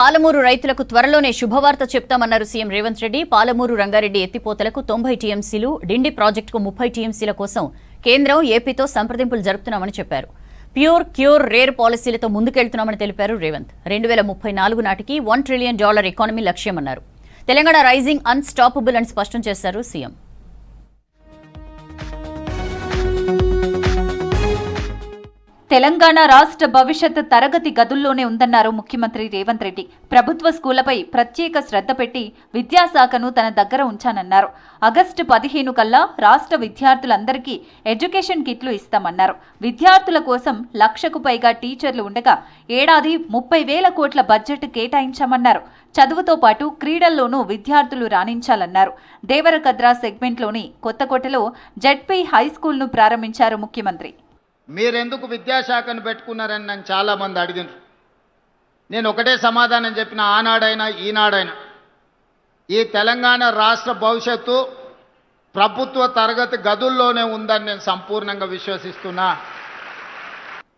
పాలమూరు రైతులకు త్వరలోనే శుభవార్త చెప్తామన్నారు సీఎం రేవంత్ రెడ్డి. పాలమూరు రంగారెడ్డి ఎత్తిపోతలకు 90 టీఎంసీలు, డిండి ప్రాజెక్టుకు 30 టీఎంసీల కోసం కేంద్రం ఏపీతో సంప్రదింపులు జరుపుతున్నామని చెప్పారు. ప్యూర్, క్యూర్, రేర్ పాలసీలతో ముందుకెళ్తున్నామని తెలిపారు రేవంత్. 2034 నాటికి $1 ట్రిలియన్ ఎకానమీ లక్ష్యమన్నారు. తెలంగాణ రైజింగ్ అన్స్టాపబుల్ అని స్పష్టం చేశారు సీఎం. తెలంగాణ రాష్ట్ర భవిష్యత్ తరగతి గదుల్లోనే ఉందన్నారు ముఖ్యమంత్రి రేవంత్ రెడ్డి. ప్రభుత్వ స్కూళ్లపై ప్రత్యేక శ్రద్ధ పెట్టి విద్యాశాఖను తన దగ్గర ఉంచానన్నారు. ఆగస్టు 15 కల్లా రాష్ట్ర విద్యార్థులందరికీ ఎడ్యుకేషన్ కిట్లు ఇస్తామన్నారు. విద్యార్థుల కోసం 1,00,000కు పైగా టీచర్లు ఉండగా ఏడాది 30,000 కోట్ల బడ్జెట్ కేటాయించామన్నారు. చదువుతో పాటు క్రీడల్లోనూ విద్యార్థులు రాణించాలన్నారు. దేవరకద్రా సెగ్మెంట్లోని కొత్తకోటలో జెడ్పీ హైస్కూల్ను ప్రారంభించారు ముఖ్యమంత్రి. మీరెందుకు విద్యాశాఖను పెట్టుకున్నారని నన్ను చాలామంది అడిగినారు. నేను ఒకటే సమాధానం చెప్పిన, ఆనాడైనా ఈనాడైనా ఈ తెలంగాణ రాష్ట్ర భవిష్యత్తు ప్రభుత్వ తరగతి గదుల్లోనే ఉందని నేను సంపూర్ణంగా విశ్వసిస్తున్నా.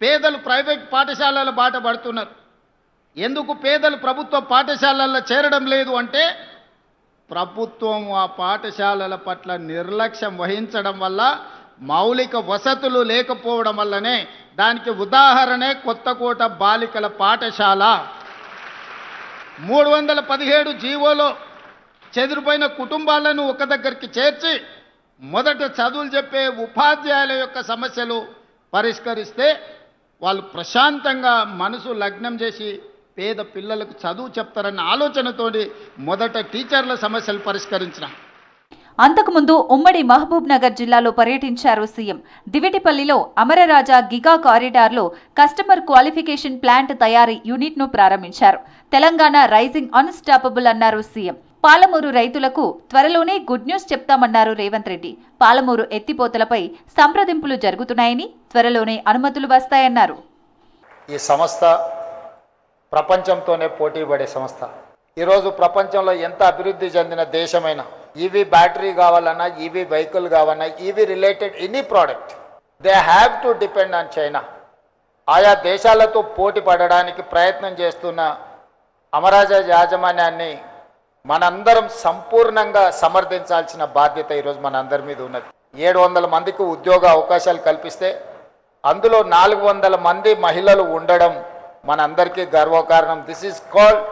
పేదలు ప్రైవేట్ పాఠశాలల బాట పడుతున్నారు. ఎందుకు పేదలు ప్రభుత్వ పాఠశాలల్లో చేరడం లేదు అంటే ప్రభుత్వం ఆ పాఠశాలల పట్ల నిర్లక్ష్యం వహించడం వల్ల, మౌలిక వసతులు లేకపోవడం వల్లనే. దానికి ఉదాహరణే కొత్తకోట బాలికల పాఠశాల. 317 జీవోలో చెదిరిపోయిన కుటుంబాలను ఒక దగ్గరికి చేర్చి మొదట చదువులు చెప్పే ఉపాధ్యాయుల యొక్క సమస్యలు పరిష్కరిస్తే వాళ్ళు ప్రశాంతంగా మనసు లగ్నం చేసి పేద పిల్లలకు చదువు చెప్తారన్న ఆలోచనతోటి మొదట టీచర్ల సమస్యలు పరిష్కరించిన. అంతకుముందు ఉమ్మడి మహబూబ్ నగర్ జిల్లాలో పర్యటించారు సీఎం. దివిటిపల్లిలో అమరరాజా గిగా కారిడార్లో కస్టమర్ క్వాలిఫికేషన్ ప్లాంట్ తయారీ యూనిట్ను ప్రారంభించారు. తెలంగాణ రైజింగ్ అన్స్టాపబుల్ అన్నారు సీఎం. పాలమూరు రైతులకు త్వరలోనే గుడ్ న్యూస్ చెప్తామన్నారు రేవంత్ రెడ్డి. పాలమూరు ఎత్తిపోతలపై సంప్రదింపులు జరుగుతున్నాయని, త్వరలోనే అనుమతులు వస్తాయన్నారు. ఈ సంస్థ ప్రపంచంతోనే పోటీ పడే సంస్థ. ఈరోజు ప్రపంచంలో ఎంత అభివృద్ధి చెందిన దేశమైనా ఈవీ బ్యాటరీ కావాలన్నా, ఈవీ వెహికల్ కావాలన్నా, EV related any product they have to depend on China. ఆయా దేశాలతో పోటీ పడడానికి ప్రయత్నం చేస్తున్న అమరాజా యాజమాన్యాన్ని మనందరం సంపూర్ణంగా సమర్థించాల్సిన బాధ్యత ఈరోజు మన అందరి మీద ఉన్నది. 700 మందికి ఉద్యోగ అవకాశాలు కల్పిస్తే అందులో 400 మంది మహిళలు ఉండడం మనందరికీ గర్వకారణం. This is called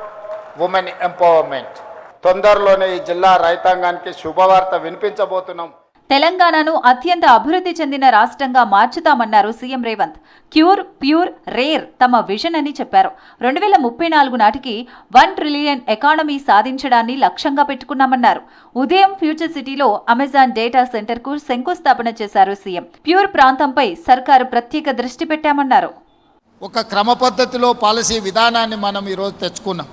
women empowerment. తొందరలోనే ఈ జిల్లా రైతాంగానికి శుభవార్త వినిపించబోతున్నాం. తెలంగాణను అత్యంత అభివృద్ధి చెందిన రాష్ట్రంగా మార్చుతామన్నారు CM Revanth. Cure, pure, rare తమ విజన్ అని చెప్పారు. 2034 నాటికి $1 ట్రిలియన్ ఎకానమీ సాధించడాన్ని లక్ష్యంగా పెట్టుకున్నామన్నారు. ఉదయం ఫ్యూచర్ సిటీలో అమెజాన్ డేటా సెంటర్కు శంకుస్థాపన చేశారు సీఎం. ప్యూర్ ప్రాంతంపై సర్కారు ప్రత్యేక దృష్టి పెట్టామన్నారు. ఒక క్రమ పద్ధతిలో పాలసీ విధానాన్ని మనం ఈరోజు తెచ్చుకున్నాం.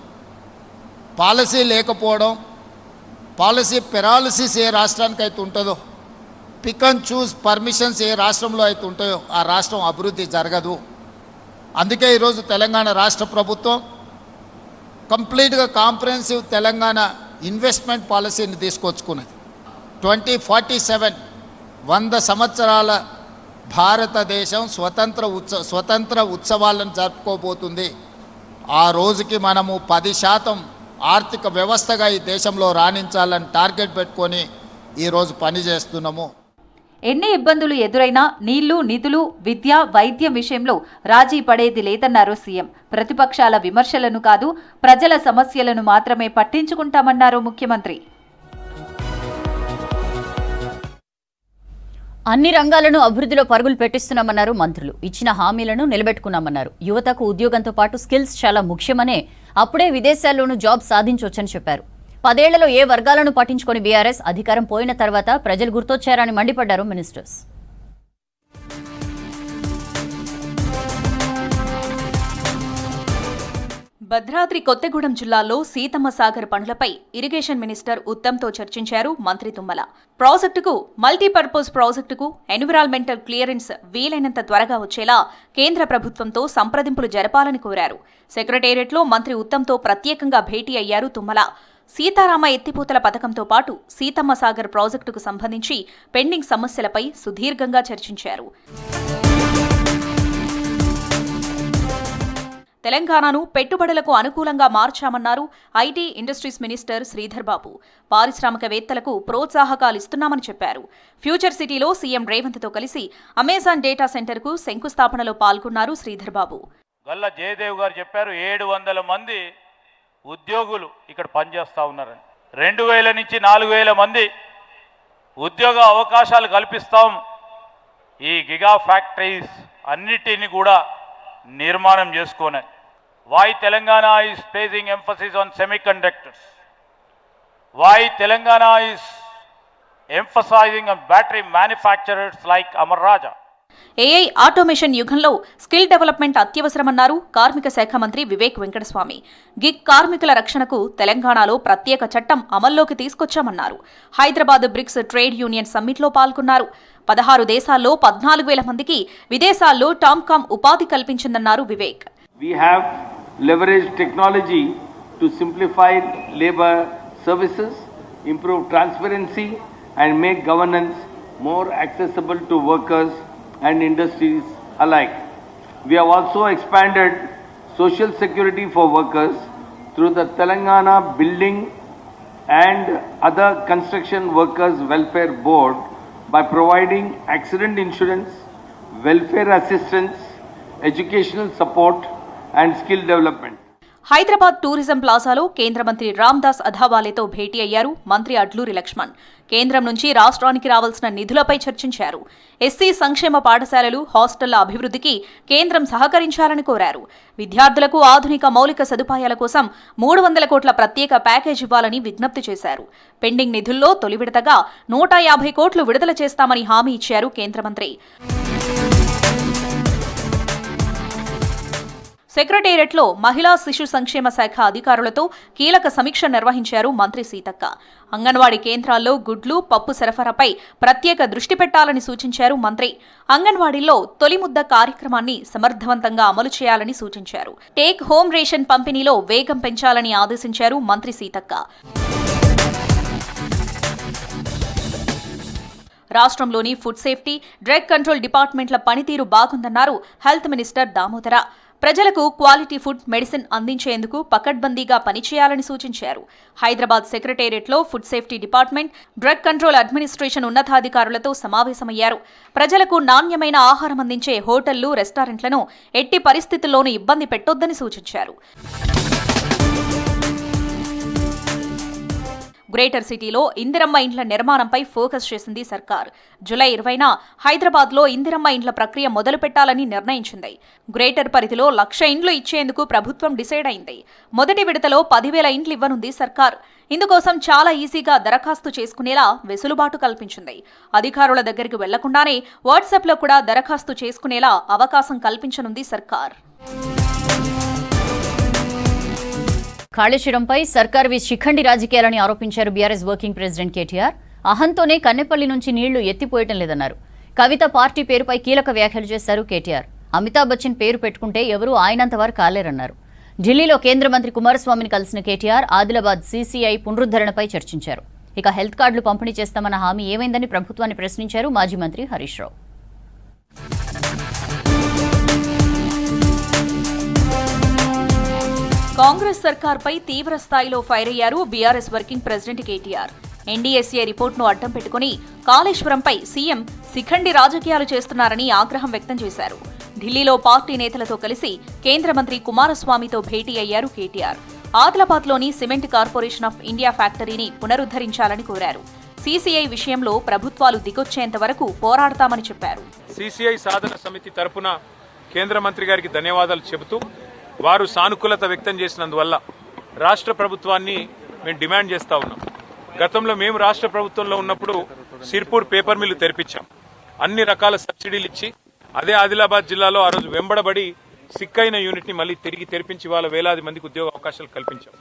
పాలసీ లేకపోవడం, పాలసీ పెరాలసిస్ ఏ రాష్ట్రానికి అయితే ఉంటుందో, పిక్ అండ్ చూస్ పర్మిషన్స్ ఏ రాష్ట్రంలో అయితే ఉంటాయో ఆ రాష్ట్రం అభివృద్ధి జరగదు. అందుకే ఈరోజు తెలంగాణ రాష్ట్ర ప్రభుత్వం కంప్లీట్గా కాంప్రహెన్సివ్ తెలంగాణ ఇన్వెస్ట్మెంట్ పాలసీని తీసుకొచ్చుకున్నది. 2047 100 సంవత్సరాల భారతదేశం స్వతంత్ర ఉత్సవాలను జరుపుకోబోతుంది. ఆ రోజుకి మనము 10% ఆర్థిక వ్యవస్థగా ఈ దేశంలో రాణించాలని టార్గెట్ పెట్టుకొని ఈరోజు పనిచేస్తున్నాము. ఎన్ని ఇబ్బందులు ఎదురైనా నీళ్లు, నిధులు, విద్య, వైద్యం విషయంలో రాజీ పడేది లేదన్నారు సీఎం. ప్రతిపక్షాల విమర్శలను కాదు, ప్రజల సమస్యలను మాత్రమే పట్టించుకుంటామన్నారు ముఖ్యమంత్రి. అన్ని రంగాలను అభివృద్ధిలో పరుగులు పెట్టిస్తున్నామన్నారు మంత్రులు. ఇచ్చిన హామీలను నిలబెట్టుకున్నామన్నారు. యువతకు ఉద్యోగంతో పాటు స్కిల్స్ చాలా ముఖ్యమనే, అప్పుడే విదేశాల్లోనూ జాబ్ సాధించవచ్చని చెప్పారు. 10 ఏళ్లలో ఏ వర్గాలను పట్టించుకొని బీఆర్ఎస్ అధికారం పోయిన తర్వాత ప్రజలు గుర్తొచ్చారని మండిపడ్డారు మినిస్టర్స్. భద్రాద్రి కొత్తగూడెం జిల్లాలో సీతమ్మ సాగర్ పనులపై ఇరిగేషన్ మినిస్టర్ ఉత్తమ్తో చర్చించారు మంత్రి తుమ్మల. ప్రాజెక్టుకు, మల్టీపర్పస్ ప్రాజెక్టుకు ఎన్విరాన్మెంటల్ క్లియరెన్స్ వీలైనంత త్వరగా వచ్చేలా కేంద్ర ప్రభుత్వంతో సంప్రదింపులు జరపాలని కోరారు. సెక్రటేరియట్లో మంత్రి ఉత్తమ్తో ప్రత్యేకంగా భేటీ అయ్యారు తుమ్మల. సీతారామ ఎత్తిపోతల పథకంతో పాటు సీతమ్మ సాగర్ ప్రాజెక్టుకు సంబంధించి పెండింగ్ సమస్యలపై సుదీర్ఘంగా చర్చించారు. తెలంగాణను పెట్టుబడులకు అనుకూలంగా మార్చామన్నారు IT industries minister Sridhar Babu. పారిశ్రామికవేత్తలకు ప్రోత్సాహకాలు ఇస్తున్నామని చెప్పారు. ఫ్యూచర్ సిటీలో సీఎం రేవంత్తో కలిసి అమెజాన్ డేటా సెంటర్కు శంకుస్థాపనలో పాల్గొన్నారు శ్రీధర్ బాబు. గల్ల జయదేవ్ గారు చెప్పారు 700 మంది ఉద్యోగులు ఇక్కడ పనిచేస్తూ ఉన్నారని. 2000 నుంచి 4000 మంది ఉద్యోగ అవకాశాలు కల్పిస్తాం. ఈ గిగా ఫ్యాక్టరీస్ అన్నిటిని కూడా నిర్మాణం చేసుకునే. Why Telangana is placing emphasis on semiconductors, why Telangana is emphasising on battery manufacturers like Amar Raja. AI automation యుగంలో స్కిల్ డెవలప్మెంట్ అత్యవసరమన్నారు కార్మిక శాఖ మంత్రి వివేక్ వెంకటస్వామి. గిగ్ కార్మికుల రక్షణకు తెలంగాణలో ప్రత్యేక చట్టం అమల్లోకి తీసుకొచ్చామన్నారు. హైదరాబాద్ బ్రిక్స్ ట్రేడ్ యూనియన్ సమ్మిట్లో పాల్గొన్నారు. 16 దేశాల్లో 14,000 మందికి విదేశాల్లో టామ్కామ్ ఉపాధి కల్పించిందన్నారు Vivek. We have leveraged technology to simplify labor services, improve transparency and make governance more accessible to workers and industries alike. We have also expanded social security for workers through the Telangana Building and Other Construction Workers Welfare Board by providing accident insurance, welfare assistance, educational support and skill development. Hyderabad tourism ప్లాజాలో కేంద్ర మంత్రి రామ్దాస్ అథవాలేతో భేటీ అయ్యారు మంత్రి అడ్లూరి లక్ష్మణ్. కేంద్రం నుంచి రాష్ట్రానికి రావాల్సిన నిధులపై చర్చించారు. ఎస్సీ సంక్షేమ పాఠశాలలు, హాస్టళ్ల అభివృద్ధికి కేంద్రం సహకరించాలని కోరారు. విద్యార్థులకు ఆధునిక మౌలిక సదుపాయాల కోసం 300 కోట్ల ప్రత్యేక ప్యాకేజ్ ఇవ్వాలని విజ్ఞప్తి చేశారు. పెండింగ్ నిధుల్లో తొలి విడతగా 150 కోట్లు విడుదల చేస్తామని హామీ ఇచ్చారు కేంద్ర మంత్రి. సెక్రటేరియట్లో మహిళా శిశు సంక్షేమ శాఖ అధికారులతో కీలక సమీక్ష నిర్వహించారు మంత్రి సీతక్క. అంగన్వాడీ కేంద్రాల్లో గుడ్లు, పప్పు సరఫరాపై ప్రత్యేక దృష్టి పెట్టాలని సూచించారు మంత్రి. అంగన్వాడీల్లో తొలి ముద్ద కార్యక్రమాన్ని సమర్థవంతంగా అమలు చేయాలని సూచించారు. టేక్ హోమ్ రేషన్ పంపిణీలో వేగం పెంచాలని ఆదేశించారు మంత్రి సీతక్క. రాష్ట్రంలోని ఫుడ్ సేఫ్టీ, డ్రగ్ కంట్రోల్ డిపార్ట్మెంట్ల పనితీరు బాగుందన్నారు హెల్త్ మినిస్టర్ దామోదర. ప్రజలకు క్వాలిటీ ఫుడ్, మెడిసిన్ అందించేందుకు పకడ్బందీగా పనిచేయాలని సూచించారు. హైదరాబాద్ సెక్రటేరియట్లో food safety department, drug control administration ఉన్నతాధికారులతో సమావేశమయ్యారు. ప్రజలకు నాణ్యమైన ఆహారం అందించే హోటళ్లు, రెస్టారెంట్లను ఎట్టి పరిస్థితుల్లోనూ ఇబ్బంది పెట్టొద్దని సూచించారు. గ్రేటర్ సిటీలో ఇందిరమ్మ ఇండ్ల నిర్మాణంపై ఫోకస్ చేసింది సర్కార్. జూలై 20న హైదరాబాద్లో ఇందిరమ్మ ఇండ్ల ప్రక్రియ మొదలుపెట్టాలని నిర్ణయించింది. గ్రేటర్ పరిధిలో 1,00,000 ఇండ్లు ఇచ్చేందుకు ప్రభుత్వం డిసైడ్ అయింది. మొదటి విడతలో 10,000 ఇండ్లు ఇవ్వనుంది సర్కార్. ఇందుకోసం చాలా ఈజీగా దరఖాస్తు చేసుకునేలా వెసులుబాటు కల్పించింది. అధికారుల దగ్గరికి వెళ్లకుండానే వాట్సాప్లో కూడా దరఖాస్తు చేసుకునేలా అవకాశం కల్పించనుంది సర్కార్. కాళేశ్వరంపై సర్కార్వి శిఖండి రాజకీయాలని ఆరోపించారు బీఆర్ఎస్ వర్కింగ్ ప్రెసిడెంట్ కేటీఆర్. అహంతోనే కన్నెపల్లి నుంచి నీళ్లు ఎత్తిపోయటం లేదన్నారు. కవిత పార్టీ పేరుపై కీలక వ్యాఖ్యలు చేశారు కేటీఆర్. అమితాబ్ బచ్చన్ పేరు పెట్టుకుంటే ఎవరూ ఆయనంతవారు కాలేరన్నారు. ఢిల్లీలో కేంద్ర మంత్రి కుమారస్వామిని కలిసిన కేటీఆర్ ఆదిలాబాద్ సీసీఐ పునరుద్ధరణపై చర్చించారు. ఇక హెల్త్ కార్డులు పంపిణీ చేస్తామన్న హామీ ఏమైందని ప్రభుత్వాన్ని ప్రశ్నించారు మాజీ మంత్రి హరీష్ రావు. కాంగ్రెస్ సర్కార్పై తీవ్ర స్థాయిలో ఫైర్ అయ్యారు BRS working president KTR. NDSA రిపోర్టును అడ్డం పెట్టుకుని కాళేశ్వరంపై సీఎం శిఖండి రాజకీయాలు చేస్తున్నారని ఆగ్రహం వ్యక్తం చేశారు. ఢిల్లీలో పార్టీ నేతలతో కలిసి కేంద్ర మంత్రి కుమారస్వామితో భేటీ అయ్యారు కేటీఆర్. ఆదిలాబాద్లోని సిమెంట్ కార్పొరేషన్ ఆఫ్ ఇండియా ఫ్యాక్టరీని పునరుద్ధరించాలని కోరారు. సీసీఐ విషయంలో ప్రభుత్వాలు దిగొచ్చేంత వరకు పోరాడతామని చెప్పారు. సీసీఐ సాధన సమితి తరపున కేంద్ర మంత్రి గారికి ధన్యవాదాలు చెబుతూ వారు సానుకూలత వ్యక్తం చేసినందువల్ల రాష్ట్ర ప్రభుత్వాన్ని మేము డిమాండ్ చేస్తా ఉన్నాం. గతంలో మేము రాష్ట్ర ప్రభుత్వంలో ఉన్నప్పుడు సిర్పూర్ పేపర్ మిల్లు తెరిపించాం. అన్ని రకాల సబ్సిడీలు ఇచ్చి అదే ఆదిలాబాద్ జిల్లాలో ఆ రోజు వెంబడబడి సిక్కైన యూనిట్ ని మళ్లీ తిరిగి తెరిపించి ఇవాళ వేలాది మందికి ఉద్యోగ అవకాశాలు కల్పించాం.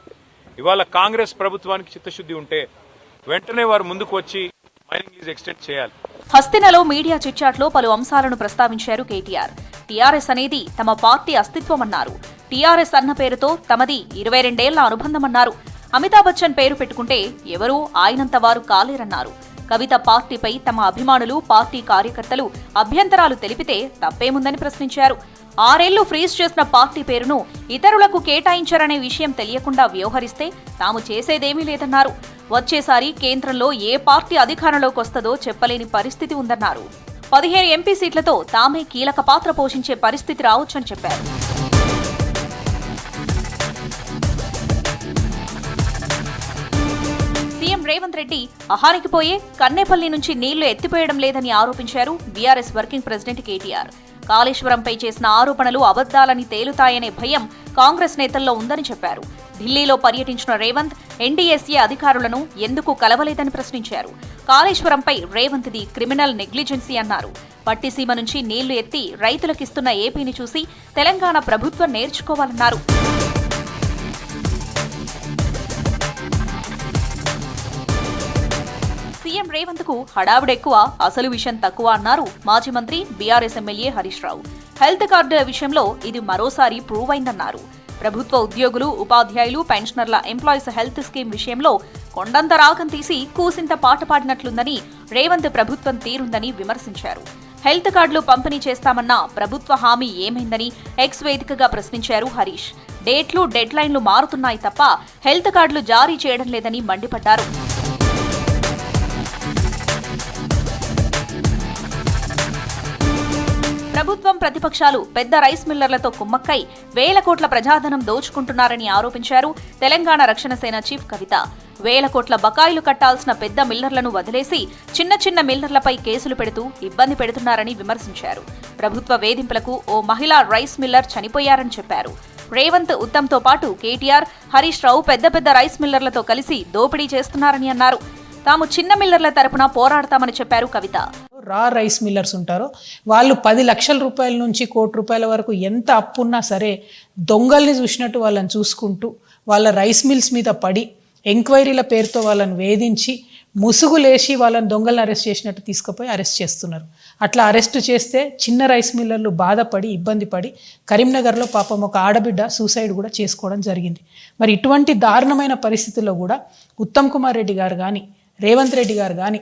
ఇవాళ కాంగ్రెస్ ప్రభుత్వానికి చిత్తశుద్ధి ఉంటే వెంటనే వారు ముందుకు వచ్చి మైనింగ్ లీజ్ ఎక్స్టెండ్ చేయాలి. హస్తినలో మీడియా చిట్చాట్లో పలు అంశాలను ప్రస్తావించారు కేటీఆర్. టీఆర్ఎస్ అనేది తమ పార్టీ అస్తిత్వమన్నారు. టీఆర్ఎస్ అన్న పేరుతో తమది 22 ఏళ్ల అనుబంధమన్నారు. అమితాబ్ బచ్చన్ పేరు పెట్టుకుంటే ఎవరూ ఆయనంత వారు కాలేరన్నారు. కవిత పార్టీపై తమ అభిమానులు, పార్టీ కార్యకర్తలు అభ్యంతరాలు తెలిపితే తప్పేముందని ప్రశ్నించారు. 6 ఏళ్లు ఫ్రీజ్ చేసిన పార్టీ పేరును ఇతరులకు కేటాయించారనే విషయం తెలియకుండా వ్యవహరిస్తే తాము చేసేదేమీ లేదన్నారు. వచ్చేసారి కేంద్రంలో ఏ పార్టీ అధికారంలోకి వస్తుందో చెప్పలేని పరిస్థితి ఉందన్నారు. 15 ఎంపీ సీట్లతో తామే కీలక పాత్ర పోషించే పరిస్థితి రావచ్చని చెప్పారు. సీఎం రేవంత్ రెడ్డి అహానికి పోయే కన్నేపల్లి నుంచి నీళ్లు ఎత్తిపోయడం లేదని ఆరోపించారు బీఆర్ఎస్ వర్కింగ్ ప్రెసిడెంట్ కేటీఆర్. కాళేశ్వరంపై చేసిన ఆరోపణలు అబద్దాలని తేలుతాయనే భయం కాంగ్రెస్ నేతల్లో ఉందని చెప్పారు. ఢిల్లీలో పర్యటించిన రేవంత్ ఎన్డీఎస్ఏ అధికారులను ఎందుకు కలవలేదని ప్రశ్నించారు. కాళేశ్వరంపై రేవంత్ది క్రిమినల్ నెగ్లిజెన్సీ అన్నారు. పట్టిసీమ నుంచి నీళ్లు ఎత్తి రైతులకిస్తున్న ఏపీని చూసి తెలంగాణ ప్రభుత్వం నేర్చుకోవాలన్నారు. సీఎం రేవంత్ కు హడావుడెక్కువ, అసలు విషయం తక్కువ అన్నారు మాజీ మంత్రి BRS MLA Harish Rao. Health కార్డుల విషయంలో ఇది మరోసారి ప్రూవ్ అయిందన్నారు. ప్రభుత్వ ఉద్యోగులు, ఉపాధ్యాయులు, పెన్షనర్ల ఎంప్లాయీస్ హెల్త్ స్కీమ్ విషయంలో కొండంత రాగం తీసి కూసింత పాట పాడినట్లుందని, రేవంత్ ప్రభుత్వం తీరుందని విమర్శించారు. హెల్త్ కార్డులు పంపిణీ చేస్తామన్న ప్రభుత్వ హామీ ఏమైందని ఎక్స్ వేదికగా ప్రశ్నించారు హరీష్. డేట్లు, డెడ్ లైన్లు మారుతున్నాయి తప్ప హెల్త్ కార్డులు జారీ చేయడం లేదని మండిపడ్డారు. ప్రభుత్వం, ప్రతిపక్షాలు పెద్ద రైస్ మిల్లర్లతో కుమ్మక్కై వేల కోట్ల ప్రజాధనం దోచుకుంటున్నారని ఆరోపించారు తెలంగాణ రక్షణ సేన చీఫ్ కవిత. వేల కోట్ల బకాయిలు కట్టాల్సిన పెద్ద మిల్లర్లను వదిలేసి చిన్న చిన్న మిల్లర్లపై కేసులు పెడుతూ ఇబ్బంది పెడుతున్నారని విమర్శించారు. ప్రభుత్వ వేధింపులకు ఓ మహిళా రైస్ మిల్లర్ చనిపోయారని చెప్పారు. రేవంత్, ఉత్తమ్తో పాటు కేటీఆర్, హరీష్ రావు పెద్ద పెద్ద రైస్ మిల్లర్లతో కలిసి దోపిడీ చేస్తున్నారని అన్నారు. తాము చిన్న మిల్లర్ల తరపున పోరాడతామని చెప్పారు కవిత. రా రైస్ మిల్లర్స్ ఉంటారో వాళ్ళు 10 లక్షల రూపాయల నుంచి ₹1,00,00,000 వరకు ఎంత అప్పున్నా సరే దొంగల్ని చూసినట్టు వాళ్ళని చూసుకుంటూ వాళ్ళ రైస్ మిల్స్ మీద పడి ఎంక్వైరీల పేరుతో వాళ్ళని వేధించి ముసుగులేసి వాళ్ళని దొంగలను అరెస్ట్ చేసినట్టు తీసుకుపోయి అరెస్ట్ చేస్తున్నారు. అట్లా అరెస్ట్ చేస్తే చిన్న రైస్ మిల్లర్లు బాధపడి ఇబ్బంది పడి కరీంనగర్లో పాపం ఒక ఆడబిడ్డ సూసైడ్ కూడా చేసుకోవడం జరిగింది. మరి ఇటువంటి దారుణమైన పరిస్థితుల్లో కూడా ఉత్తమ్ కుమార్ రెడ్డి గారు కానీ రేవంత్ రెడ్డి గారు కానీ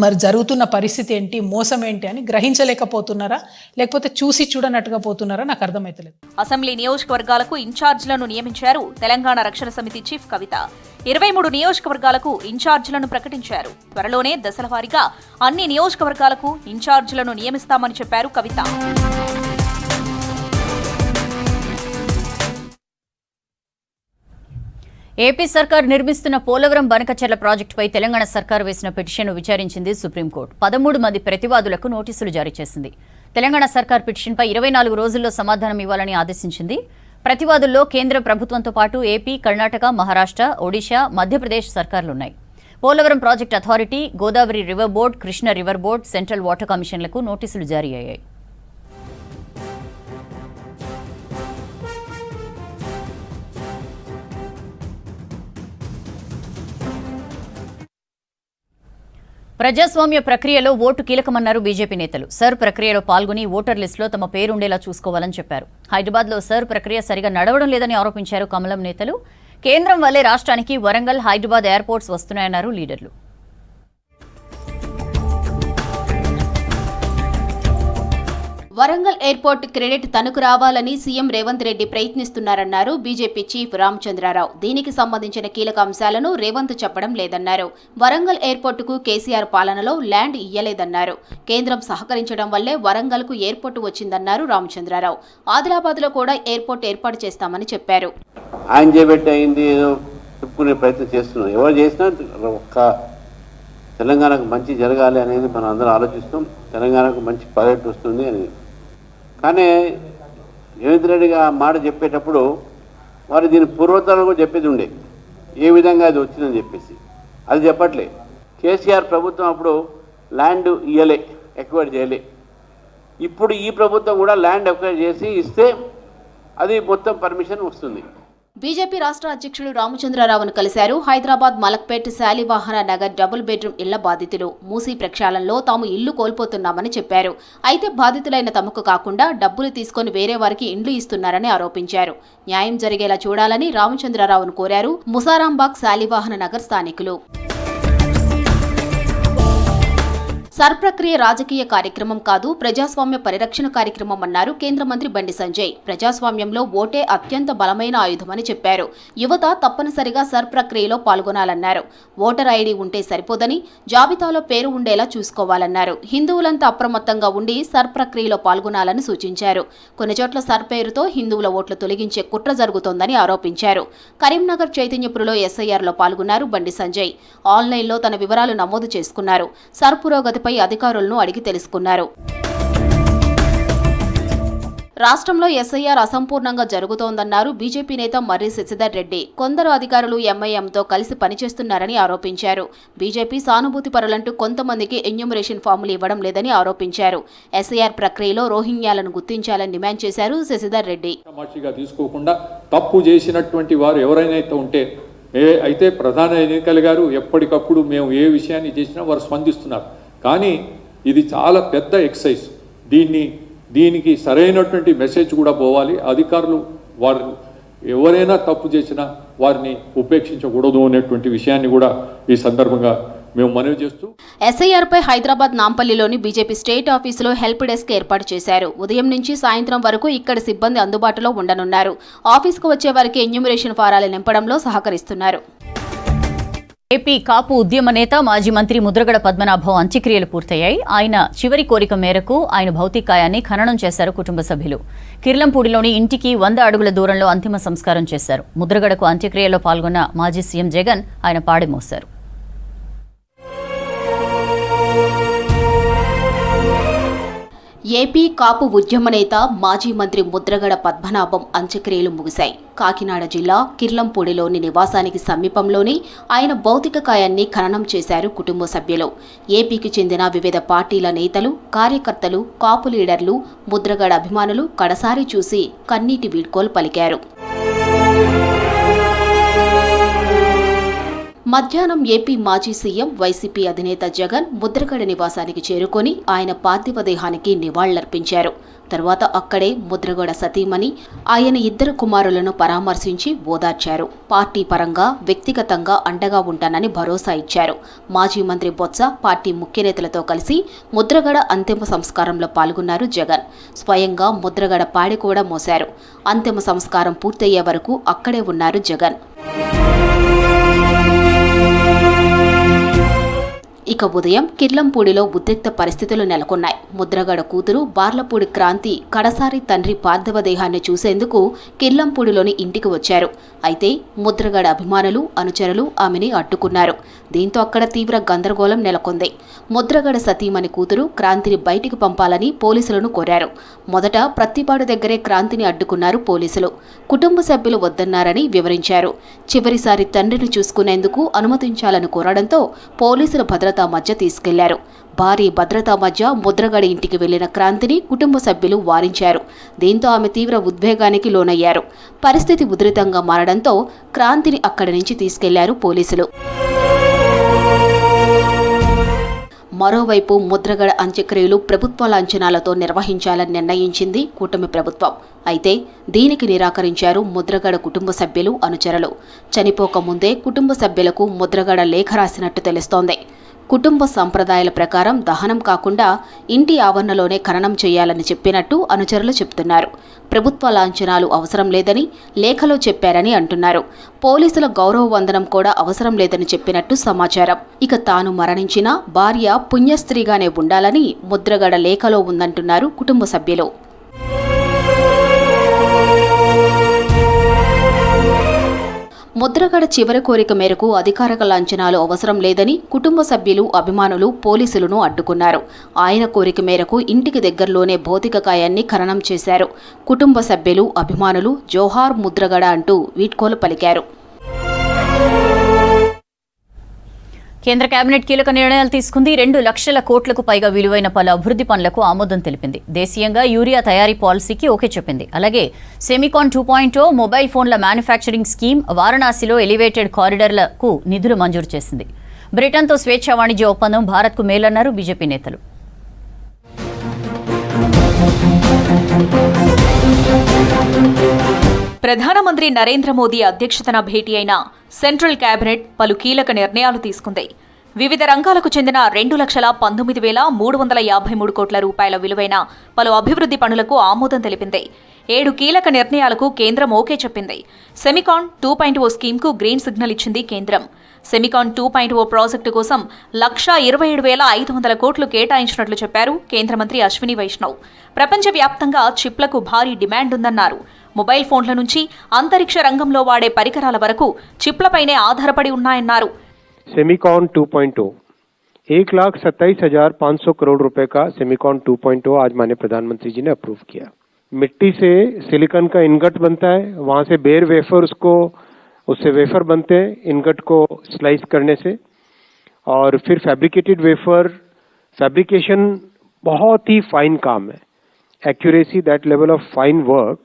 మరి జరుగుతున్న పరిస్థితి ఏంటి, మోసం ఏంటి అని గ్రహించలేకపోతున్నారా, లేకపోతే చూసి చూడనట్టుగా పోతున్నారా నాకు అర్థమైతలేదు. అసెంబ్లీ నియోజకవర్గాలకు ఇన్ఛార్జీలను నియమించారు తెలంగాణ రక్షణ సమితి చీఫ్ కవిత. 23 నియోజకవర్గాలకు ఇన్ఛార్జీలను ప్రకటించారు. త్వరలోనే దశలవారీగా అన్ని నియోజకవర్గాలకు ఇన్ఛార్జీలను నియమిస్తామని చెప్పారు కవిత. ఏపీ సర్కార్ నిర్మిస్తున్న పోలవరం బనకచెర్ల ప్రాజెక్టుపై తెలంగాణ సర్కార్ వేసిన పిటిషన్ను విచారించింది సుప్రీంకోర్టు. 13 మంది ప్రతివాదులకు నోటీసులు జారీ చేసింది. తెలంగాణ సర్కార్ పిటిషన్పై 24 రోజుల్లో సమాధానం ఇవ్వాలని ఆదేశించింది. ప్రతివాదుల్లో కేంద్ర ప్రభుత్వంతో పాటు ఏపీ, కర్ణాటక, మహారాష్ట్ర, ఒడిశా, మధ్యప్రదేశ్ సర్కార్లున్నాయి. Polavaram project authority, Godavari river board, Krishna river board, central water కమిషన్లకు నోటీసులు జారీ అయ్యాయి. ప్రజాస్వామ్య ప్రక్రియలో ఓటు కీలకమన్నారు బీజేపీ నేతలు. సర్ ప్రక్రియలో పాల్గొని ఓటర్ లిస్టులో తమ పేరుండేలా చూసుకోవాలని చెప్పారు. హైదరాబాద్లో సర్ ప్రక్రియ సరిగా నడవడం లేదని ఆరోపించారు కమలం నేతలు. కేంద్రం వల్లే రాష్ట్రానికి వరంగల్, హైదరాబాద్ ఎయిర్పోర్ట్స్ వస్తున్నాయన్నారు లీడర్లు. వరంగల్ ఎయిర్పోర్ట్ క్రెడిట్ తనకు రావాలని సీఎం రేవంత్ రెడ్డి ప్రయత్నిస్తున్నారన్నారు బీజేపీ చీఫ్ రామచంద్రరావు. దీనికి సంబంధించిన కీలక అంశాలను రేవంత్ చెప్పడం లేదన్నారు. వరంగల్ ఎయిర్పోర్టుకు కేసీఆర్ పాలనలో ల్యాండ్ ఇయ్యలేదన్నారు. కేంద్రం సహకరించడం వల్లే వరంగల్కు ఎయిర్పోర్టు వచ్చిందన్నారు రామచంద్రరావు. ఆదిలాబాద్లో కూడా ఎయిర్పోర్ట్ ఏర్పాటు చేస్తామని చెప్పారు. ఆయన చేపట్టింది ఏదో చెప్పుకునే ప్రయత్నం చేస్తున్నాం. ఎవరు చేసినా ఒక్క తెలంగాణకు మంచి జరగాలి అనేది మనం అందరం ఆలోచిస్తాం. తెలంగాణకు మంచి ప్రాజెక్ట్ వస్తుంది అని. కానీ రేవంత్ రెడ్డిగా మాట చెప్పేటప్పుడు వారు దీని పూర్వతరాలు కూడా చెప్పేది ఉండే, ఏ విధంగా అది వచ్చిందని చెప్పేసి. అది చెప్పట్లే. కేసీఆర్ ప్రభుత్వం అప్పుడు ల్యాండ్ ఇయ్యలే, ఎక్వైర్ చేయలే. ఇప్పుడు ఈ ప్రభుత్వం కూడా ల్యాండ్ ఎక్వైర్ చేసి ఇస్తే అది మొత్తం పర్మిషన్ వస్తుంది. బీజేపీ రాష్ట్ర అధ్యక్షుడు రామచంద్రరావును కలిశారు. హైదరాబాద్ మలక్పేట్ శాలివాహన నగర్ డబుల్ బెడ్రూమ్ ఇళ్ల బాధితులు. మూసీ ప్రక్షాళనలో తాము ఇల్లు కోల్పోతున్నామని చెప్పారు. అయితే బాధితులైన తమకు కాకుండా డబ్బులు తీసుకుని వేరే వారికి ఇండ్లు ఇస్తున్నారని ఆరోపించారు. న్యాయం జరిగేలా చూడాలని రామచంద్రరావును కోరారు ముసారాంబాగ్ శాలివాహన నగర్ స్థానికులు. సర్ ప్రక్రియ రాజకీయ కార్యక్రమం కాదు, ప్రజాస్వామ్య పరిరక్షణ కార్యక్రమం అన్నారు కేంద్ర మంత్రి బండి సంజయ్. ప్రజాస్వామ్యంలో ఓటే అత్యంత బలమైన ఆయుధమని చెప్పారు. యువత తప్పనిసరిగా సర్ ప్రక్రియలో పాల్గొనాలన్నారు. ఓటర్ ఐడి ఉంటే సరిపోదని, జాబితాలో పేరు ఉండేలా చూసుకోవాలన్నారు. హిందువులంతా అప్రమత్తంగా ఉండి సర్ ప్రక్రియలో పాల్గొనాలని సూచించారు. కొన్ని చోట్ల సర్ పేరుతో హిందువుల ఓట్లు తొలగించే కుట్ర జరుగుతోందని ఆరోపించారు. కరీంనగర్ చైతన్యపురిలో ఎస్ఐఆర్లో పాల్గొన్నారు బండి సంజయ్. ఆన్లైన్లో తన వివరాలు నమోదు చేసుకున్నారు. సర్ పురోగతిపై అధికారులను అడిగి తెలుసుకున్నారు. రాష్ట్రంలో ఎస్ఐఆర్ అసంపూర్ణంగా జరుగుతోందన్నారు బీజేపీ నేత మర్రి శశిధర్ రెడ్డి. కొందరు అధికారులు ఎంఐఎంతో కలిసి పనిచేస్తున్నారని ఆరోపించారు. బీజేపీ సానుభూతి పరులంటూ కొంతమందికి ఎన్యూమరేషన్ ఫాములు ఇవ్వడం లేదని ఆరోపించారు. ఎస్ఐఆర్ ప్రక్రియలో రోహింగ్యాలను గుర్తించాలని డిమాండ్ చేశారు శశిధర్ రెడ్డి. తీసుకోకుండా తప్పు చేసినటువంటి వారు ఎవరైనా ఉంటే అయితే ప్రధాన ఎన్నికల గారు ఎప్పటికప్పుడు మేము ఏ విషయాన్ని చేసినా వారు స్పందిస్తున్నారు. కానీ ఇది చాలా పెద్ద ఎక్సైజ్. దీనికి సరైనటువంటి మెసేజ్ కూడా పోవాలి. అధికారులు వారు ఎవరైనా తప్పు చేసినా వారిని ఉపేక్షించకూడదు అనేటువంటి విషయాన్ని కూడా ఈ సందర్భంగా మేము మనవి చేస్తూ, ఎస్ఐఆర్ పై హైదరాబాద్ నాంపల్లిలోని బీజేపీ స్టేట్ ఆఫీసులో హెల్ప్ డెస్క్ ఏర్పాటు చేశారు. ఉదయం నుంచి సాయంత్రం వరకు ఇక్కడ సిబ్బంది అందుబాటులో ఉండనున్నారు. ఆఫీసుకు వచ్చే వారికి ఎన్యూమరేషన్ ఫారాలు నింపడంలో సహకరిస్తున్నారు. ఏపీ కాపు ఉద్యమ నేత మాజీ మంత్రి ముద్రగడ పద్మనాభం అంత్యక్రియలు పూర్తయ్యాయి. ఆయన చివరి కోరిక మేరకు ఆయన భౌతికాయాన్ని ఖననం చేశారు కుటుంబ సభ్యులు. కిర్లంపూడిలోని ఇంటికి 100 అడుగుల దూరంలో అంతిమ సంస్కారం చేశారు. ముద్రగడకు అంత్యక్రియలో పాల్గొన్న మాజీ సీఎం జగన్ ఆయన పాడెమోశారు. ఏపీ కాపు ఉద్యమ నేత మాజీ మంత్రి ముద్రగడ పద్మనాభం అంత్యక్రియలు ముగిశాయి. కాకినాడ జిల్లా కిర్లంపూడిలోని నివాసానికి సమీపంలోనే ఆయన భౌతిక కాయాన్ని ఖననం చేశారు కుటుంబ సభ్యులు. ఏపీకి చెందిన వివిధ పార్టీల నేతలు, కార్యకర్తలు, కాపు లీడర్లు, ముద్రగడ అభిమానులు కడసారి చూసి కన్నీటి వీడ్కోలు పలికారు. మధ్యాహ్నం ఏపీ మాజీ సీఎం వైసీపీ అధినేత జగన్ ముద్రగడ నివాసానికి చేరుకొని ఆయన పార్థివ దేహానికి నివాళులర్పించారు. తర్వాత అక్కడే ముద్రగడ సతీమణి, ఆయన 2 కుమారులను పరామర్శించి ఓదార్చారు. పార్టీ పరంగా, వ్యక్తిగతంగా అండగా ఉంటానని భరోసా ఇచ్చారు. మాజీ మంత్రి బొత్స, పార్టీ ముఖ్య నేతలతో కలిసి ముద్రగడ అంతిమ సంస్కారంలో పాల్గొన్నారు జగన్. స్వయంగా ముద్రగడ పాడి కూడా మోశారు. అంతిమ సంస్కారం పూర్తయ్యే వరకు అక్కడే ఉన్నారు జగన్. ఇక ఉదయం కిర్లంపూడిలో ఉద్రిక్త పరిస్థితులు నెలకొన్నాయి. ముద్రగడ కూతురు బార్లపూడి క్రాంతి కడసారి తండ్రి పార్థివ దేహాన్ని చూసేందుకు కిర్లంపూడిలోని ఇంటికి వచ్చారు. అయితే ముద్రగడ అభిమానులు, అనుచరులు ఆమెని అడ్డుకున్నారు. దీంతో అక్కడ తీవ్ర గందరగోళం నెలకొంది. ముద్రగడ సతీమణి కూతురు క్రాంతిని బయటికి పంపాలని పోలీసులను కోరారు. మొదట ప్రత్తిపాడు దగ్గరే క్రాంతిని అడ్డుకున్నారు పోలీసులు. కుటుంబ సభ్యులు వద్దన్నారని వివరించారు. చివరిసారి తండ్రిని చూసుకునేందుకు అనుమతించాలని కోరడంతో పోలీసుల భద్రతా మధ్య తీసుకెళ్లారు. భారీ భద్రతా మధ్య ముద్రగడ ఇంటికి వెళ్లిన క్రాంతిని కుటుంబ సభ్యులు వారించారు. దీంతో ఆమె తీవ్ర ఉద్వేగానికి లోనయ్యారు. పరిస్థితి ఉధృతంగా మారడంతో క్రాంతిని అక్కడి నుంచి తీసుకెళ్లారు పోలీసులు. మరోవైపు ముద్రగడ అంత్యక్రియలు ప్రభుత్వ లాంఛనాలతో నిర్వహించాలని నిర్ణయించింది కూటమి ప్రభుత్వం. అయితే దీనికి నిరాకరించారు ముద్రగడ కుటుంబ సభ్యులు, అనుచరులు. చనిపోకముందే కుటుంబ సభ్యులకు ముద్రగడ లేఖ రాసినట్టు తెలుస్తోంది. కుటుంబ సంప్రదాయాల ప్రకారం దహనం కాకుండా ఇంటి ఆవరణలోనే ఖననం చేయాలని చెప్పినట్టు అనుచరులు చెప్తున్నారు. ప్రభుత్వ లాంఛనాలు అవసరం లేదని లేఖలో చెప్పారని అంటున్నారు. పోలీసుల గౌరవ వందనం కూడా అవసరం లేదని చెప్పినట్టు సమాచారం. ఇక తాను మరణించిన భార్య పుణ్యస్త్రీగానే ఉండాలని ముద్రగడ లేఖలో ఉందంటున్నారు కుటుంబ సభ్యులు. ముద్రగడ చివరి కోరిక మేరకు అధికారిక లాంఛనాలు అవసరం లేదని కుటుంబ సభ్యులు, అభిమానులు పోలీసులను అడ్డుకున్నారు. ఆయన కోరిక మేరకు ఇంటికి దగ్గరలోనే భౌతిక కాయాన్ని ఖననం చేశారు. కుటుంబ సభ్యులు, అభిమానులు జోహార్ ముద్రగడ అంటూ వీడ్కోలు పలికారు. కేంద్ర కేబినెట్ కీలక నిర్ణయాలు తీసుకుంది. 2 లక్షల కోట్లకు పైగా విలువైన పలు అభివృద్ధి పనులకు ఆమోదం తెలిపింది. దేశీయంగా యూరియా తయారీ పాలసీకి ఓకే చెప్పింది. అలాగే సెమికాన్ 2.0 మొబైల్ ఫోన్ల మ్యానుఫ్యాక్చరింగ్ స్కీమ్, వారణాసిలో ఎలివేటెడ్ కారిడార్లకు నిధులు మంజూరు చేసింది. బ్రిటన్తో స్వేచ్ఛా వాణిజ్య ఒప్పందం భారత్కు మేలన్నారు బీజేపీ నేతలు. ప్రధానమంత్రి నరేంద్ర మోదీ అధ్యక్షతన భేటీ అయిన సెంట్రల్ కేబినెట్ పలు కీలక నిర్ణయాలు తీసుకుంది. వివిధ రంగాలకు చెందిన 2,19,353 కోట్ల రూపాయల విలువైన పలు అభివృద్ధి పనులకు ఆమోదం తెలిపింది. 7 కీలక నిర్ణయాలకు కేంద్రం ఓకే చెప్పింది. సెమికాన్ 2.0 స్కీమ్కు గ్రీన్ సిగ్నల్ ఇచ్చింది కేంద్రం. సెమికాన్ 2.0 ప్రాజెక్టు కోసం 1,27,500 కోట్లు కేటాయించినట్లు చెప్పారు కేంద్ర మంత్రి అశ్విని వైష్ణవ్. ప్రపంచవ్యాప్తంగా చిప్లకు భారీ డిమాండ్ ఉందన్నారు. మొబైల్ ఫోన్ల నుంచి అంతరిక్ష రంగంలో వాడే పరికరాల వరకు చిప్లపైనే ఆధారపడి ఉన్నాయన్నారు. सेमिकॉन 2.0 1,27,500 करोड़ रुपए का सेमिकॉन 2.0 आज माननीय प्रधानमंत्री जी ने अप्रूव किया. मिट्टी से सिलिकॉन का इनगट बनता है, वहां से बेयर वेफर उससे वेफर बनते हैं इनगट को स्लाइस करने से, और फिर फैब्रिकेटेड वेफर फैब्रिकेशन बहुत ही फाइन काम है. Accuracy that level of fine work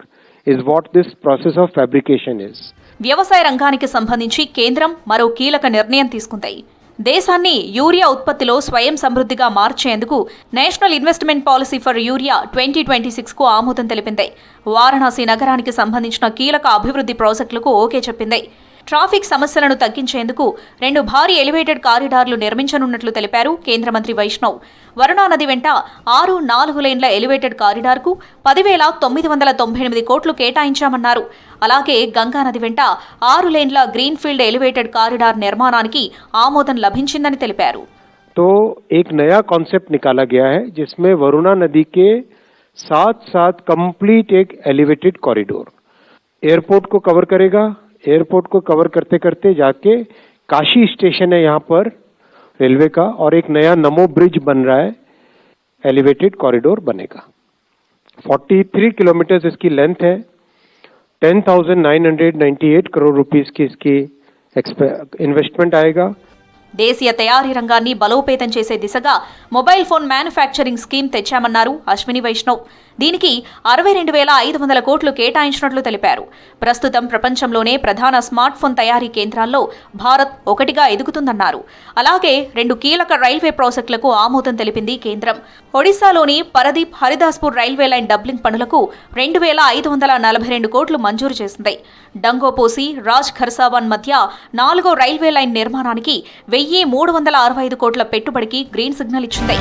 is what this process of fabrication is. వ్యవసాయ రంగానికి సంబంధించి కేంద్రం మరో కీలక నిర్ణయం తీసుకుంది. దేశాన్ని యూరియా ఉత్పత్తిలో స్వయం సమృద్ధిగా మార్చేందుకు national investment policy for urea 2026కు ఆమోదం తెలిపింది. వారణాసి నగరానికి సంబంధించిన కీలక అభివృద్ధి ప్రాజెక్టులకు ఓకే చెప్పింది. ట్రాఫిక్ సమస్యలను తగ్గించేందుకు 2 భారీ ఎలివేటెడ్ కారిడార్లు నిర్మించనున్నట్లు తెలిపారు కేంద్ర మంత్రి వైష్ణవ్. వరుణా నది వెంట 6 4 లేన్ల ఎలివేటెడ్ కారిడార్కు 10,998 కోట్లు కేటాయించామన్నారు. అలాగే గంగా నది వెంట 6 లేన్ల గ్రీన్ఫీల్డ్ ఎలివేటెడ్ కారిడార్ నిర్మాణానికి ఆమోదం లభించిందని తెలిపారు. तो एक नया कॉन्सेप्ट निकाला गया है जिसमें वरुणा नदी के साथ कंप्लीट एक एलिवेटेड कॉरिडोर एयरपोर्ट को कवर करेगा. एयरपोर्ट को कवर करते करते जाके काशी स्टेशन है यहाँ पर रेलवे का, और एक नया नमो ब्रिज बन रहा है, एलिवेटेड कॉरिडोर बनेगा. 43 किलोमीटर इसकी लेंथ है. 10,998 करोड़ रुपीस की इसकी इन्वेस्टमेंट आएगा. దేశీయ తయారీ రంగాన్ని బలోపేతం చేసే దిశగా మొబైల్ ఫోన్ మ్యానుఫ్యాక్చరింగ్ స్కీమ్ తెచ్చామన్నారు అశ్విని వైష్ణవ్. దీనికి 62,500 కోట్లు కేటాయించినట్లు తెలిపారు. ప్రస్తుతం ప్రపంచంలోనే ప్రధాన స్మార్ట్ ఫోన్ తయారీ కేంద్రాల్లో భారత్ ఒకటిగా ఎదుగుతుందన్నారు. అలాగే 2 కీలక రైల్వే ప్రాజెక్టులకు ఆమోదం తెలిపింది కేంద్రం. ఒడిశాలోని Paradip Haridaspur railway line doubling పనులకు 2,542 కోట్లు మంజూరు చేసింది. డంగోపోసి రాజ్ ఖర్సావాన్ మధ్య 4వ రైల్వే లైన్ నిర్మాణానికి 1,365 కోట్ల పెట్టుబడికి గ్రీన్ సిగ్నల్ ఇచ్చింది.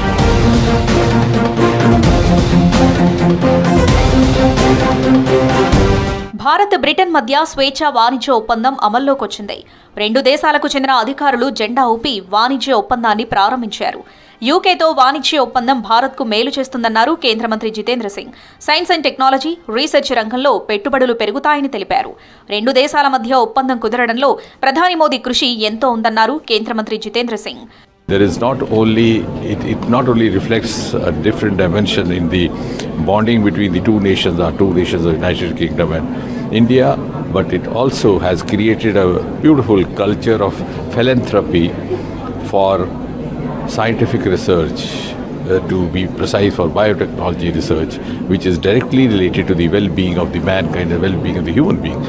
భారత్ బ్రిటన్ మధ్య స్వేచ్ఛా వాణిజ్య ఒప్పందం అమల్లోకొచ్చింది. 2 దేశాలకు చెందిన అధికారులు జెండా ఊపి వాణిజ్య ఒప్పందాన్ని ప్రారంభించారు. యూకేతో వాణిజ్య ఒప్పందం భారత్కు మేలు చేస్తుందన్నారు కేంద్ర మంత్రి Jitendra Singh. Science and technology, research రంగంలో పెట్టుబడులు పెరుగుతాయని తెలిపారు. 2 దేశాల మధ్య ఒప్పందం కుదరడంలో ప్రధాని మోదీ కృషి ఎంతో ఉందన్నారు కేంద్ర మంత్రి Jitendra Singh. There is not only, it not only reflects a different dimension in the bonding between the two nations of the United Kingdom and India, but it also has created a beautiful culture of philanthropy for scientific research, to be precise for biotechnology research, which is directly related to the well-being of the mankind and well-being of the human being.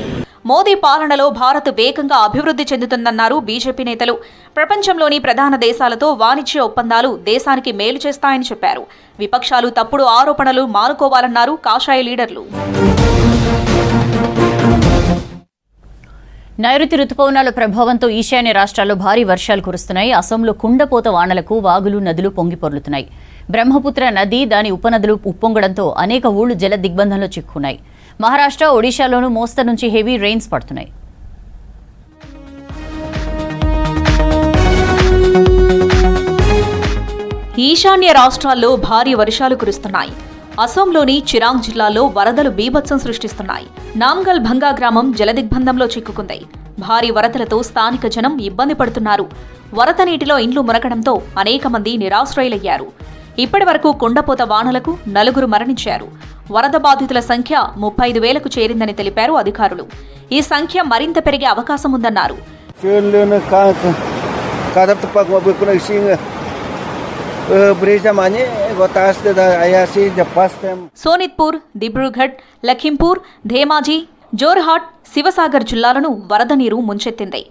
Modi పాలనలో భారత్ వేగంగా అభివృద్ధి చెందుతుందన్నారు BJP నేతలు. ప్రపంచంలోని ప్రధాన దేశాలతో వాణిజ్య ఒప్పందాలు దేశానికి మేలు చేస్తాయని చెప్పారు. విపక్షాలు తప్పుడు ఆరోపణలు మానుకోవాలన్నారు కాషాయ లీడర్లు. నైరుతి రుతుపవనాల ప్రభావంతో ఈశాన్య రాష్ట్రాల్లో భారీ వర్షాలు కురుస్తున్నాయి. అసోంలో కుండపోత వానలకు వాగులు, నదులు పొంగిపొర్లుతున్నాయి. బ్రహ్మపుత్ర నది, దాని ఉపనదులు ఉప్పొంగడంతో అనేక ఊళ్లు జల దిగ్బంధంలో చిక్కున్నాయి. మహారాష్ట్ర, ఒడిశాలోనూ మోస్తరు నుంచి హెవీ రెయిన్స్ పడుతున్నాయి. ఈశాన్య రాష్ట్రాల్లో భారీ వర్షాలు కురుస్తున్నాయి. అసోంలోని చిరాంగ్ జిల్లాలో వరదలు బీభత్సం సృష్టిస్తున్నాయి. నామ్గల్ భంగా గ్రామం జలదిగ్బంధంలో చిక్కుకుంది. భారీ వరదలతో స్థానిక జనం ఇబ్బంది పడుతున్నారు. వరద నీటిలో ఇండ్లు మునగడంతో అనేక మంది నిరాశ్రయులయ్యారు. ఇప్పటి వరకు కుండపోత వానలకు 4 మరణించారు. వరద బాధితుల సంఖ్య 35,000కు చేరిందని తెలిపారు అధికారులు. ఈ సంఖ్య మరింత పెరిగే అవకాశం ఉందన్నారు. సోనిత్పూర్, దిబ్రూఘడ్, లఖింపూర్, ధేమాజీ, జోర్హాట్, శివసాగర్ జిల్లాలను వరద నీరు ముంచెత్తింది.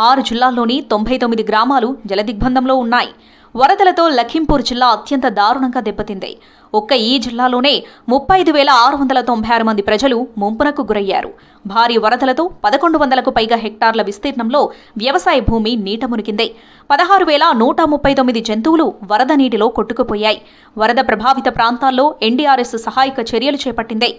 6 జిల్లాల్లోని 99 గ్రామాలు జలదిగ్బంధంలో ఉన్నాయి. వరదలతో లఖింపూర్ జిల్లా అత్యంత దారుణంగా దెబ్బతింది. ఒక్క ఈ జిల్లాలోనే 35,696 మంది ప్రజలు ముంపునకు గురయ్యారు. భారీ వరదలతో 1,100కు పైగా హెక్టార్ల విస్తీర్ణంలో వ్యవసాయ భూమి నీట మునిగింది. 16,139 జంతువులు వరద నీటిలో కొట్టుకుపోయాయి. వరద ప్రభావిత ప్రాంతాల్లో ఎన్డీఆర్ఎస్ సహాయక చర్యలు చేపట్టింది.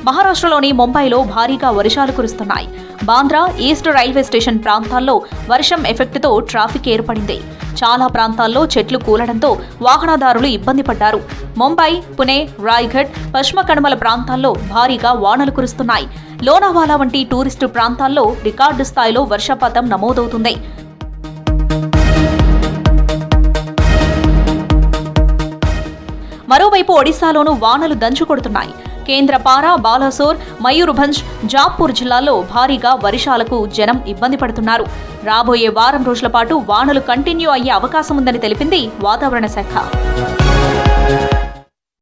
మహారాష్ట్రలోని ముంబైలో భారీగా వర్షాలు కురుస్తున్నాయి. బాంద్రా ఈస్ట్ రైల్వే స్టేషన్ ప్రాంతాల్లో వర్షం ఎఫెక్ట్తో ట్రాఫిక్ ఏర్పడింది. చాలా ప్రాంతాల్లో చెట్లు కూలడంతో వాహనదారులు ఇబ్బంది పడ్డారు. ముంబై, పుణె, రాయ్గఢ్, పశ్చిమ కనుమల ప్రాంతాల్లో భారీగా వానలు కురుస్తున్నాయి. లోనావాలా వంటి టూరిస్టు ప్రాంతాల్లో రికార్డు స్థాయిలో వర్షపాతం నమోదవుతుంది. మరోవైపు ఒడిశాలోనూ వానలు దంచుకొడుతున్నాయి. కేంద్రపారా, బాలాసోర్, మయూర్భంజ్, జాప్పూర్ జిల్లాల్లో భారీగా వర్షాలకు జనం ఇబ్బంది పడుతున్నారు. రాబోయే వారం రోజుల పాటు వానలు కంటిన్యూ అయ్యే అవకాశం ఉందని తెలిపింది వాతావరణ శాఖ.